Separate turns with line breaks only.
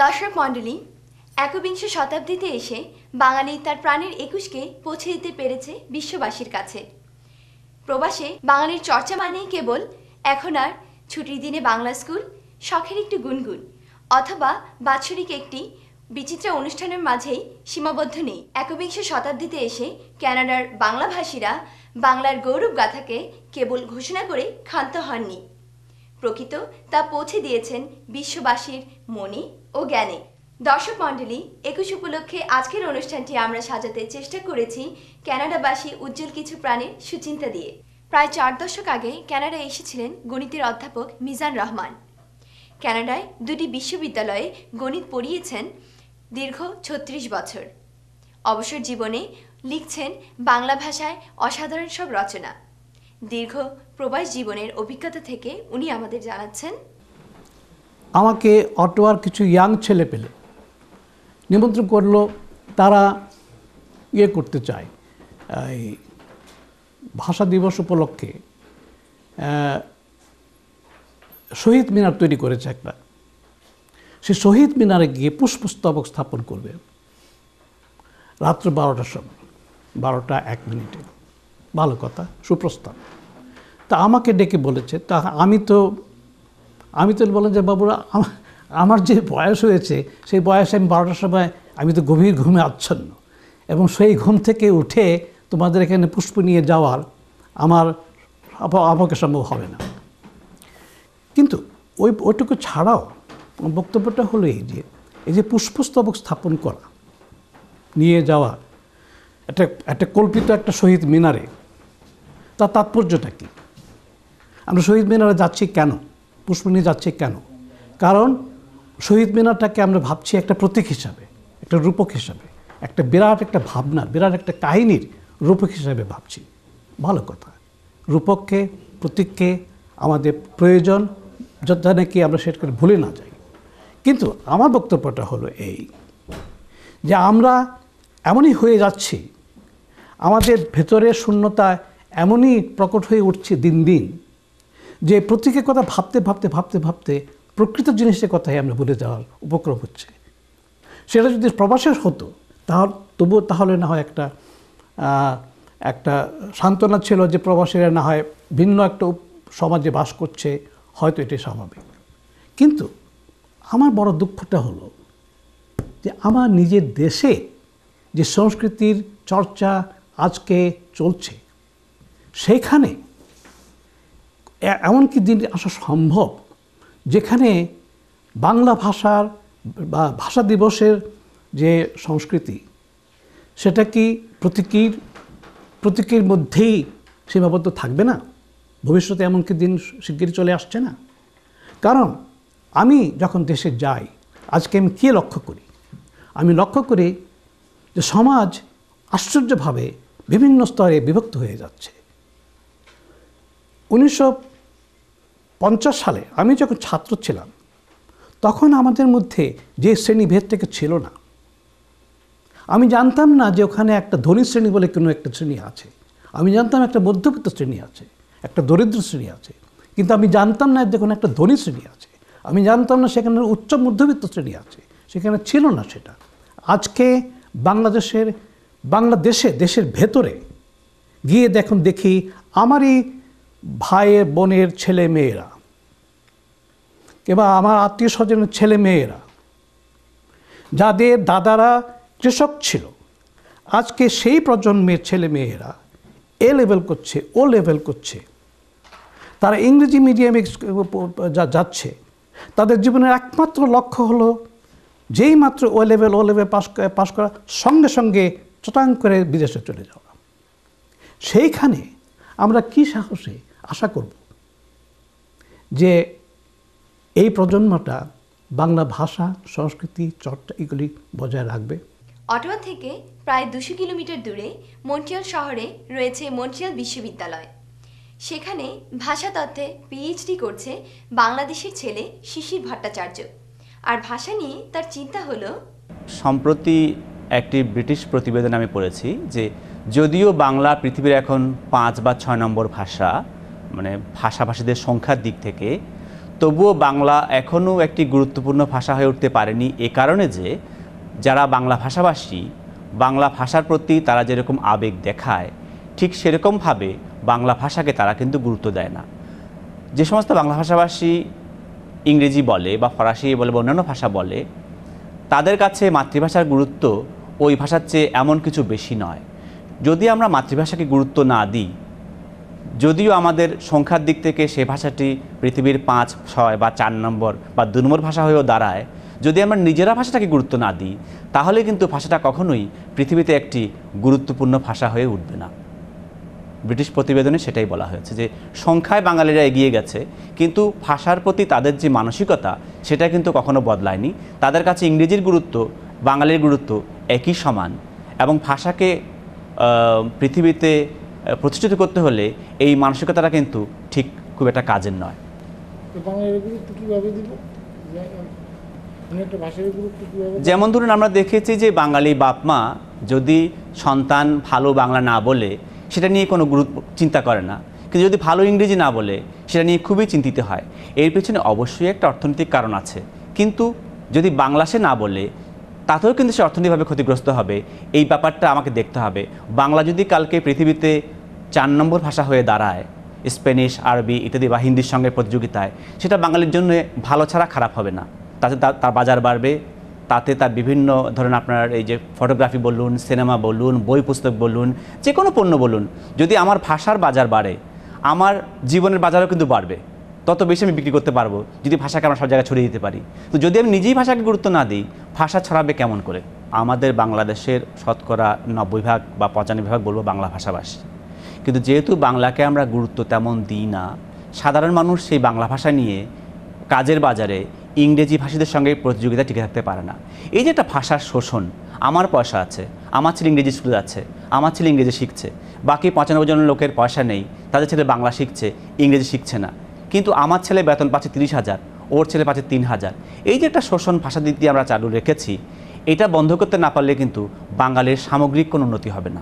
দর্শক মণ্ডলী, একবিংশ শতাব্দীতে এসে বাঙালি তার প্রাণের ২১কে পৌঁছে দিতে পেরেছে বিশ্ববাসীর কাছে। প্রবাসে বাঙালির চর্চা মানেই কেবল এখন আর ছুটির দিনে বাংলা স্কুল, শখের একটু গুনগুন অথবা বাৎসরিক একটি বিচিত্র অনুষ্ঠানের মাঝেই সীমাবদ্ধ নেই। একবিংশ শতাব্দীতে এসে কানাডার বাংলাভাষীরা বাংলার গৌরব গাথাকে কেবল ঘোষণা করে ক্ষান্ত হননি, প্রকৃত তা পৌঁছে দিয়েছেন বিশ্ববাসীর মনে ও জ্ঞানে। দর্শক মণ্ডলী, ২১ উপলক্ষে আজকের অনুষ্ঠানটি আমরা সাজাতে চেষ্টা করেছি কানাডাবাসী উজ্জ্বল কিছু প্রাণের সুচিন্তা দিয়ে। প্রায় ৪ দশক আগে কানাডায় এসেছিলেন গণিতের অধ্যাপক মিজান রহমান। কানাডায় ২টি বিশ্ববিদ্যালয়ে গণিত পড়িয়েছেন দীর্ঘ ৩৬ বছর। অবসর জীবনে লিখছেন বাংলা ভাষায় অসাধারণ সব রচনা। দীর্ঘ প্রবাস জীবনের অভিজ্ঞতা থেকে উনি আমাদের জানাচ্ছেন,
আমাকে অটোয়ার কিছু ইয়াং ছেলে পেলে নিমন্ত্রণ করলো, তারা করতে চায় এই ভাষা দিবস উপলক্ষে শহীদ মিনার তৈরি করেছে একটা। সে শহীদ মিনারে গিয়ে পুষ্পস্তবক স্থাপন করবে রাত্র ১২টার সময়, ১২টা ১ মিনিটে। ভালো কথা, সুপ্রস্তাব। তা আমাকে ডেকে বলেছে। তা আমি তো বললাম যে বাবুরা, আমার যে বয়স হয়েছে সেই বয়সে আমি ১২টার সময় আমি তো গভীর ঘুমে আচ্ছন্ন, এবং সেই ঘুম থেকে উঠে তোমাদের এখানে পুষ্প নিয়ে যাওয়ার আমাকে সম্ভব হবে না। কিন্তু ওইটুকু ছাড়াও বক্তব্যটা হলো এই যে পুষ্পস্তবক স্থাপন করা, নিয়ে যাওয়া একটা কল্পিত একটা শহীদ মিনারে, তার তাৎপর্যটা কী? আমরা শহীদ মিনারে যাচ্ছি কেন? পুষ্প নিয়ে যাচ্ছি কেন? কারণ শহীদ মিনারটাকে আমরা ভাবছি একটা প্রতীক হিসাবে, একটা রূপক হিসাবে, একটা বিরাট একটা ভাবনার, বিরাট একটা কাহিনীর রূপক হিসাবে ভাবছি। ভালো কথা, রূপককে, প্রতীককে আমাদের প্রয়োজন, যথা নাকি আমরা সেটাকে ভুলে না যাই। কিন্তু আমার বক্তব্যটা হলো এই যে আমরা এমনই হয়ে যাচ্ছি, আমাদের ভেতরের শূন্যতা এমনই প্রকট হয়ে উঠছে দিন দিন, যে প্রতীকের কথা ভাবতে ভাবতে ভাবতে ভাবতে প্রকৃত জিনিসের কথাই আমরা ভুলে যাওয়ার উপক্রম হচ্ছে। সেটা যদি প্রবাসের হতো তাহলে না হয় একটা সান্ত্বনা ছিল যে প্রবাসীরা না হয় ভিন্ন একটা সমাজে বাস করছে, হয়তো এটাই স্বাভাবিক। কিন্তু আমার বড় দুঃখটা হলো যে আমার নিজের দেশে যে সংস্কৃতির চর্চা আজকে চলছে, সেইখানে এমনকি দিন আসা সম্ভব যেখানে বাংলা ভাষার বা ভাষা দিবসের যে সংস্কৃতি, সেটা কি প্রতীকের মধ্যেই সীমাবদ্ধ থাকবে না? ভবিষ্যতে এমনকি দিন শিগগিরই চলে আসছে না? কারণ আমি যখন দেশে যাই, আজকে আমি কী লক্ষ্য করি? আমি লক্ষ্য করি যে সমাজ আশ্চর্যভাবে বিভিন্ন স্তরে বিভক্ত হয়ে যাচ্ছে। ১৯৫০ সালে আমি যখন ছাত্র ছিলাম, তখন আমাদের মধ্যে যে শ্রেণীভেদ থেকে ছিল না। আমি জানতাম না যে ওখানে একটা ধনী শ্রেণী বলে কোনো একটা শ্রেণী আছে। আমি জানতাম একটা মধ্যবিত্ত শ্রেণী আছে, একটা দরিদ্র শ্রেণী আছে, কিন্তু আমি জানতাম না যে কোনো একটা ধনী শ্রেণী আছে। আমি জানতাম না সেখানে উচ্চ মধ্যবিত্ত শ্রেণী আছে, সেখানে ছিল না সেটা। আজকে দেশের ভেতরে গিয়ে দেখি আমারই ভাইয়ের বোনের ছেলে মেয়েরা কিংবা আমার আত্মীয় স্বজনের ছেলে মেয়েরা, যাদের দাদারা কৃষক ছিল, আজকে সেই প্রজন্মের ছেলে মেয়েরা এ লেভেল করছে, ও লেভেল করছে, তারা ইংরেজি মিডিয়ামে যাচ্ছে। তাদের জীবনের একমাত্র লক্ষ্য হলো যেই মাত্র ও লেভেল পাস করা, সঙ্গে সঙ্গে চটাং করে বিদেশে চলে যাওয়া। সেইখানে আমরা কি সাহসে আশা করব যে এই প্রজন্মটা বাংলা ভাষা, সংস্কৃতি, চর্চা এগুলি বজায় রাখবে?
অটোয়া থেকে প্রায় ২০০ কিলোমিটার দূরে মন্ট্রিয়াল শহরে রয়েছে মন্ট্রিয়াল বিশ্ববিদ্যালয়। সেখানে ভাষাতত্ত্বে পিএইচডি করছে বাংলাদেশের ছেলে শিশির ভট্টাচার্য। আর ভাষা নিয়ে তার চিন্তা হলো,
সম্প্রতি একটি ব্রিটিশ প্রতিবেদন আমি পড়েছি যে যদিও বাংলা পৃথিবীর এখন ৫ বা ৬ নম্বর ভাষা, মানে ভাষাভাষীদের সংখ্যার দিক থেকে, তবুও বাংলা এখনও একটি গুরুত্বপূর্ণ ভাষা হয়ে উঠতে পারেনি এ কারণে যে যারা বাংলা ভাষাভাষী বাংলা ভাষার প্রতি তারা যেরকম আবেগ দেখায় ঠিক সেরকমভাবে বাংলা ভাষাকে তারা কিন্তু গুরুত্ব দেয় না। যে সমস্ত বাংলা ভাষাভাষী ইংরেজি বলে বা ফরাসি বলে বা অন্যান্য ভাষা বলে, তাদের কাছে মাতৃভাষার গুরুত্ব ওই ভাষার চেয়ে এমন কিছু বেশি নয়। যদি আমরা মাতৃভাষাকে গুরুত্ব না দিই, যদিও আমাদের সংখ্যার দিক থেকে সে ভাষাটি পৃথিবীর 5, 6 বা 4 নম্বর বা 2 নম্বর ভাষা হয়েও দাঁড়ায়, যদি আমরা নিজেরা ভাষাটাকে গুরুত্ব না দিই, তাহলে কিন্তু ভাষাটা কখনোই পৃথিবীতে একটি গুরুত্বপূর্ণ ভাষা হয়ে উঠবে না। ব্রিটিশ প্রতিবেদনে সেটাই বলা হয়েছে যে সংখ্যায় বাঙালিরা এগিয়ে গেছে, কিন্তু ভাষার প্রতি তাদের যে মানসিকতা সেটা কিন্তু কখনো বদলায়নি। তাদের কাছে ইংরেজির গুরুত্ব বাঙালির গুরুত্ব একই সমান, এবং ভাষাকে পৃথিবীতে প্রতিষ্ঠিত করতে হলে এই মানসিকতাটা কিন্তু ঠিক খুব একটা কাজের নয়।
বাংলার গুরুত্ব কীভাবে দিব, একটা ভাষার গুরুত্ব কীভাবে?
যেমন ধরুন, আমরা দেখেছি যে বাঙালি বাপ মা যদি সন্তান ভালো বাংলা না বলে সেটা নিয়ে কোনো চিন্তা করে না, কিন্তু যদি ভালো ইংরেজি না বলে সেটা নিয়ে খুবই চিন্তিত হয়। এর পিছনে অবশ্যই একটা অর্থনৈতিক কারণ আছে, কিন্তু যদি বাংলা সে না বলে তাতেও কিন্তু সে অর্থনৈতিকভাবে ক্ষতিগ্রস্ত হবে। এই ব্যাপারটা আমাকে দেখতে হবে। বাংলা যদি কালকে পৃথিবীতে 4 নম্বর ভাষা হয়ে দাঁড়ায় স্প্যানিশ, আরবি ইত্যাদি বা হিন্দির সঙ্গে প্রতিযোগিতায়, সেটা বাঙালির জন্য ভালো ছাড়া খারাপ হবে না। তাতে তার বাজার বাড়বে, তাতে তার বিভিন্ন ধরনের আপনার এই যে ফটোগ্রাফি বলুন, সিনেমা বলুন, বই পুস্তক বলুন, যে কোনো পণ্য বলুন, যদি আমার ভাষার বাজার বাড়ে আমার জীবনের বাজারও কিন্তু বাড়বে, তত বেশি আমি বিক্রি করতে পারবো যদি ভাষাকে আমরা সব জায়গায় ছড়িয়ে দিতে পারি। তো যদি আমি নিজেই ভাষাকে গুরুত্ব না দিই, ভাষা ছড়াবে কেমন করে? আমাদের বাংলাদেশের শতকরা 90% বা 95% বলবো বাংলা ভাষাভাষী, কিন্তু যেহেতু বাংলাকে আমরা গুরুত্ব তেমন দিই না, সাধারণ মানুষ সেই বাংলা ভাষা নিয়ে কাজের বাজারে ইংরেজি ভাষীদের সঙ্গে প্রতিযোগিতা টিকে থাকতে পারে না। এই যে একটা ভাষার শোষণ, আমার পয়সা আছে, আমার ছেলে ইংরেজি স্কুলে যাচ্ছে, আমার ছেলে ইংরেজি শিখছে, বাকি 95 জন লোকের পয়সা নেই, তাদের ছেলে বাংলা শিখছে, ইংরেজি শিখছে না, কিন্তু আমার ছেলে বেতন পাচ্ছে 30,000, ওর ছেলে পাচ্ছে 3,000। এই যে একটা শোষণ ভাষা দিক দিয়ে আমরা চালু রেখেছি, এটা বন্ধ করতে না পারলে কিন্তু বাঙালির সামগ্রিক কোনো উন্নতি হবে না।